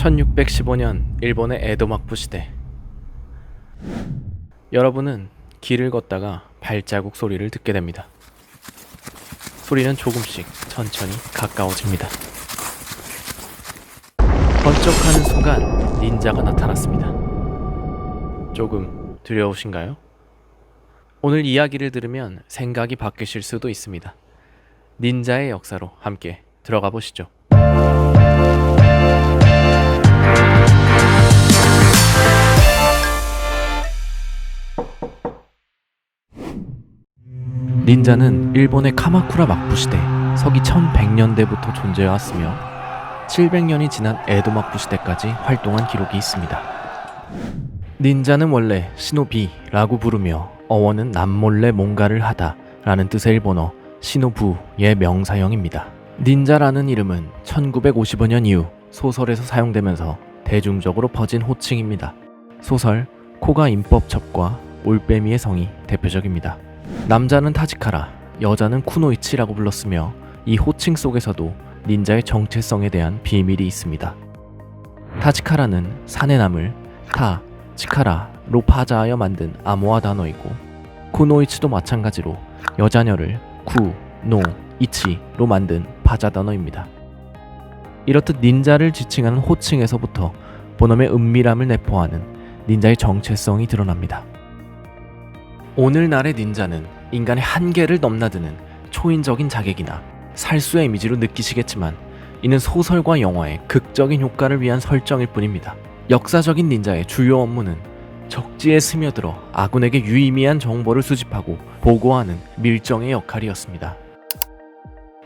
1615년 일본의 에도 막부 시대. 여러분은 길을 걷다가 발자국 소리를 듣게 됩니다. 소리는 조금씩 천천히 가까워집니다. 번쩍하는 순간 닌자가 나타났습니다. 조금 두려우신가요? 오늘 이야기를 들으면 생각이 바뀌실 수도 있습니다. 닌자의 역사로 함께 들어가 보시죠. 닌자는 일본의 카마쿠라 막부 시대 서기 1100년대부터 존재해왔으며 700년이 지난 에도 막부 시대까지 활동한 기록이 있습니다. 닌자는 원래 시노비라고 부르며 어원은 남몰래 뭔가를 하다 라는 뜻의 일본어 시노부의 명사형입니다. 닌자라는 이름은 1955년 이후 소설에서 사용되면서 대중적으로 퍼진 호칭입니다. 소설 코가 임법첩과 올빼미의 성이 대표적입니다. 남자는 타지카라, 여자는 쿠노이치라고 불렀으며 이 호칭 속에서도 닌자의 정체성에 대한 비밀이 있습니다. 타지카라는 산의 나물 타, 치카라로 파자하여 만든 아모아 단어이고 쿠노이치도 마찬가지로 여자녀를 쿠, 노, 이치로 만든 파자 단어입니다. 이렇듯 닌자를 지칭하는 호칭에서부터 본엄의 은밀함을 내포하는 닌자의 정체성이 드러납니다. 오늘날의 닌자는 인간의 한계를 넘나드는 초인적인 자객이나 살수의 이미지로 느끼시겠지만 이는 소설과 영화의 극적인 효과를 위한 설정일 뿐입니다. 역사적인 닌자의 주요 업무는 적지에 스며들어 아군에게 유의미한 정보를 수집하고 보고하는 밀정의 역할이었습니다.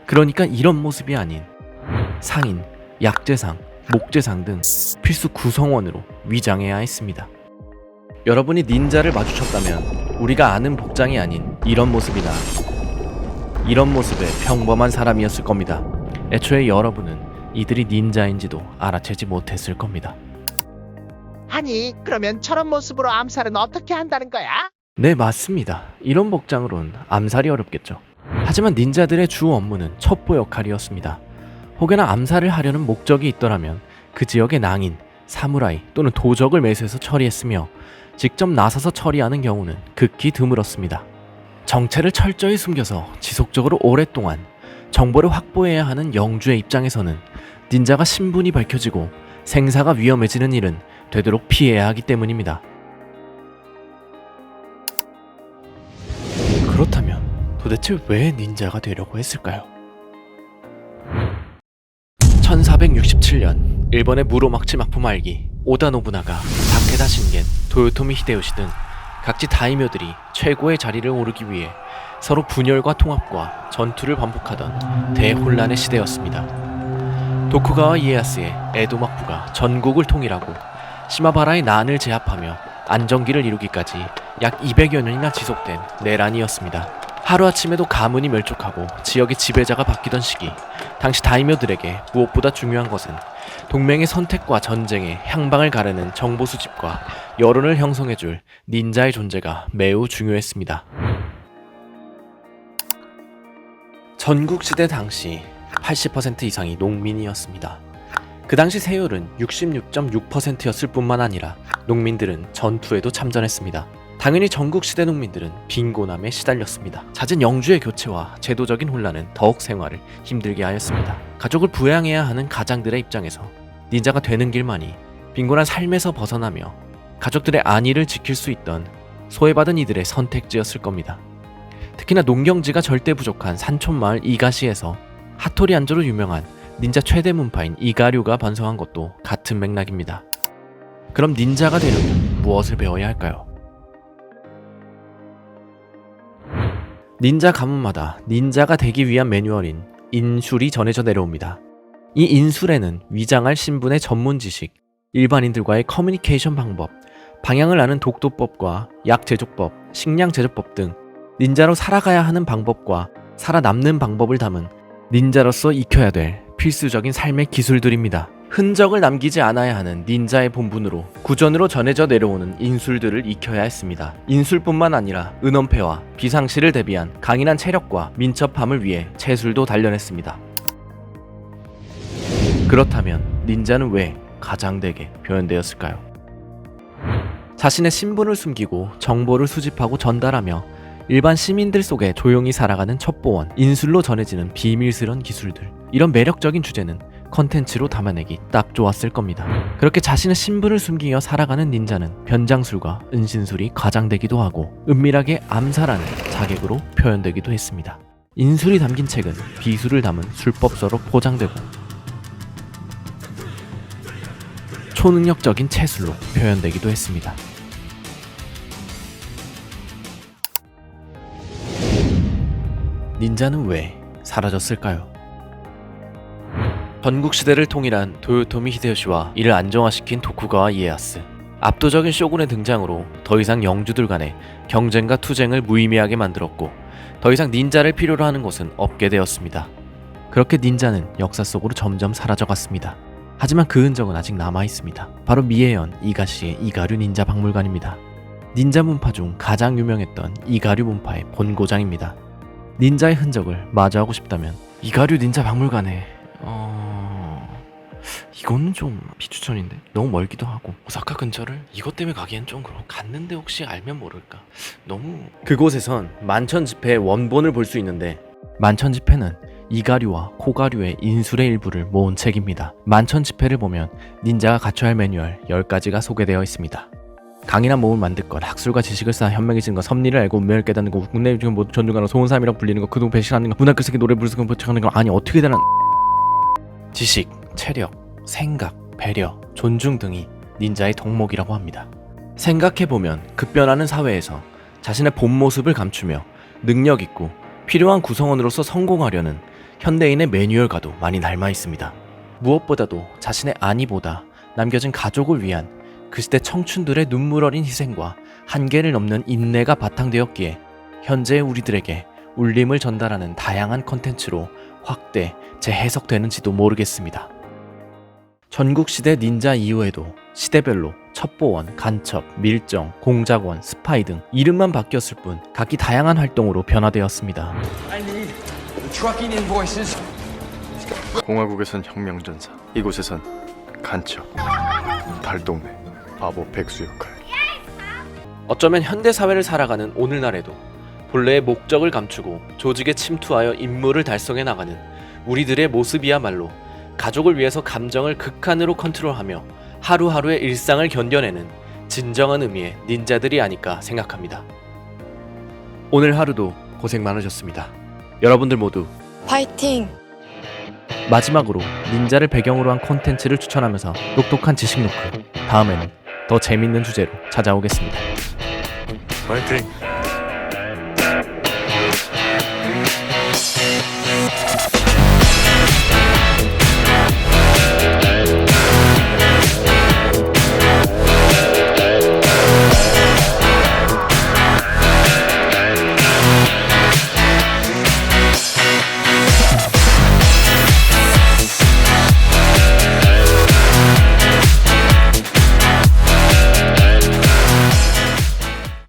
그러니까 이런 모습이 아닌 상인, 약재상, 목재상 등 필수 구성원으로 위장해야 했습니다. 여러분이 닌자를 마주쳤다면 우리가 아는 복장이 아닌 이런 모습이나 이런 모습의 평범한 사람이었을 겁니다. 애초에 여러분은 이들이 닌자인지도 알아채지 못했을 겁니다. 아니, 그러면 저런 모습으로 암살은 어떻게 한다는 거야? 네, 맞습니다. 이런 복장으론 암살이 어렵겠죠. 하지만 닌자들의 주 업무는 첩보 역할이었습니다. 혹여나 암살을 하려는 목적이 있더라면 그 지역의 낭인, 사무라이 또는 도적을 매수해서 처리했으며 직접 나서서 처리하는 경우는 극히 드물었습니다. 정체를 철저히 숨겨서 지속적으로 오랫동안 정보를 확보해야 하는 영주의 입장에서는 닌자가 신분이 밝혀지고 생사가 위험해지는 일은 되도록 피해야 하기 때문입니다. 그렇다면 도대체 왜 닌자가 되려고 했을까요? 1467년 일본의 무로막치 막부 말기 오다 노부나가, 다케다 신겐, 도요토미 히데요시 등 각지 다이묘들이 최고의 자리를 오르기 위해 서로 분열과 통합과 전투를 반복하던 대혼란의 시대였습니다. 도쿠가와 이에야스의 에도 막부가 전국을 통일하고 시마바라의 난을 제압하며 안정기를 이루기까지 약 200여 년이나 지속된 내란이었습니다. 하루아침에도 가문이 멸족하고 지역의 지배자가 바뀌던 시기, 당시 다이묘들에게 무엇보다 중요한 것은 동맹의 선택과 전쟁의 향방을 가르는 정보 수집과 여론을 형성해줄 닌자의 존재가 매우 중요했습니다. 전국시대 당시 80% 이상이 농민이었습니다. 그 당시 세율은 66.6%였을 뿐만 아니라 농민들은 전투에도 참전했습니다. 당연히 전국시대 농민들은 빈곤함에 시달렸습니다. 잦은 영주의 교체와 제도적인 혼란은 더욱 생활을 힘들게 하였습니다. 가족을 부양해야 하는 가장들의 입장에서 닌자가 되는 길만이 빈곤한 삶에서 벗어나며 가족들의 안위를 지킬 수 있던 소외받은 이들의 선택지였을 겁니다. 특히나 농경지가 절대 부족한 산촌마을 이가시에서 하토리 안조로 유명한 닌자 최대 문파인 이가류가 번성한 것도 같은 맥락입니다. 그럼 닌자가 되려면 무엇을 배워야 할까요? 닌자 가문마다 닌자가 되기 위한 매뉴얼인 인술이 전해져 내려옵니다. 이 인술에는 위장할 신분의 전문 지식, 일반인들과의 커뮤니케이션 방법, 방향을 아는 독도법과 약 제조법, 식량 제조법 등 닌자로 살아가야 하는 방법과 살아남는 방법을 담은 닌자로서 익혀야 될 필수적인 삶의 기술들입니다. 흔적을 남기지 않아야 하는 닌자의 본분으로 구전으로 전해져 내려오는 인술들을 익혀야 했습니다. 인술뿐만 아니라 은원패와 비상시를 대비한 강인한 체력과 민첩함을 위해 체술도 단련했습니다. 그렇다면 닌자는 왜 가장되게 표현되었을까요? 자신의 신분을 숨기고 정보를 수집하고 전달하며 일반 시민들 속에 조용히 살아가는 첩보원, 인술로 전해지는 비밀스런 기술들. 이런 매력적인 주제는 컨텐츠로 담아내기 딱 좋았을 겁니다. 그렇게 자신의 신분을 숨기며 살아가는 닌자는 변장술과 은신술이 가장되기도 하고 은밀하게 암살하는 자객으로 표현되기도 했습니다. 인술이 담긴 책은 비술을 담은 술법서로 포장되고 초능력적인 채술로 표현되기도 했습니다. 닌자는 왜 사라졌을까요? 전국시대를 통일한 도요토미 히데요시와 이를 안정화시킨 도쿠가와 이에야스. 압도적인 쇼군의 등장으로 더 이상 영주들 간의 경쟁과 투쟁을 무의미하게 만들었고 더 이상 닌자를 필요로 하는 곳은 없게 되었습니다. 그렇게 닌자는 역사 속으로 점점 사라져갔습니다. 하지만 그 흔적은 아직 남아있습니다. 바로 미에현 이가시의 이가류 닌자 박물관입니다. 닌자 문파 중 가장 유명했던 이가류 문파의 본고장입니다. 닌자의 흔적을 마주하고 싶다면 이가류 닌자 박물관에 이거는 좀 비추천인데 너무 멀기도 하고 오사카 근처를 이것 때문에 가기엔 좀 그렇고 갔는데 혹시 알면 모를까 너무 그곳에선 만천지폐의 원본을 볼 수 있는데 만천지폐는 이가류와 코가류의 인술의 일부를 모은 책입니다. 만천지폐를 보면 닌자가 갖춰야 할 매뉴얼 10가지가 소개되어 있습니다. 강인한 몸을 만들 것, 학술과 지식을 쌓아 현명해지는 것, 섭리를 알고 운명을 깨닫는 것, 국내 지금 모두 존중하는 소은 사람이라고 불리는 것, 그동 배신하는 것, 문학글 쓰기 노래 부르는 것, 하는 것, 아니 어떻게 되나 지식, 체력, 생각, 배려, 존중 등이 닌자의 덕목이라고 합니다. 생각해보면 급변하는 사회에서 자신의 본 모습을 감추며 능력 있고 필요한 구성원으로서 성공하려는 현대인의 매뉴얼과도 많이 닮아 있습니다. 무엇보다도 자신의 안위보다 남겨진 가족을 위한 그 시대 청춘들의 눈물 어린 희생과 한계를 넘는 인내가 바탕되었기에 현재의 우리들에게 울림을 전달하는 다양한 컨텐츠로 확대, 재해석되는지도 모르겠습니다. 전국시대 닌자 이후에도 시대별로 첩보원, 간첩, 밀정, 공작원, 스파이 등 이름만 바뀌었을 뿐 각기 다양한 활동으로 변화되었습니다. 공화국에선 혁명전사, 이곳에선 간첩, 달동네, 바보 백수 역할. 어쩌면 현대사회를 살아가는 오늘날에도 본래의 목적을 감추고 조직에 침투하여 임무를 달성해 나가는 우리들의 모습이야말로 가족을 위해서 감정을 극한으로 컨트롤하며 하루하루의 일상을 견뎌내는 진정한 의미의 닌자들이 아닐까 생각합니다. 오늘 하루도 고생 많으셨습니다. 여러분들 모두 파이팅! 마지막으로 닌자를 배경으로 한 콘텐츠를 추천하면서 똑똑한 지식 노크, 다음에는 더 재밌는 주제로 찾아오겠습니다. 파이팅!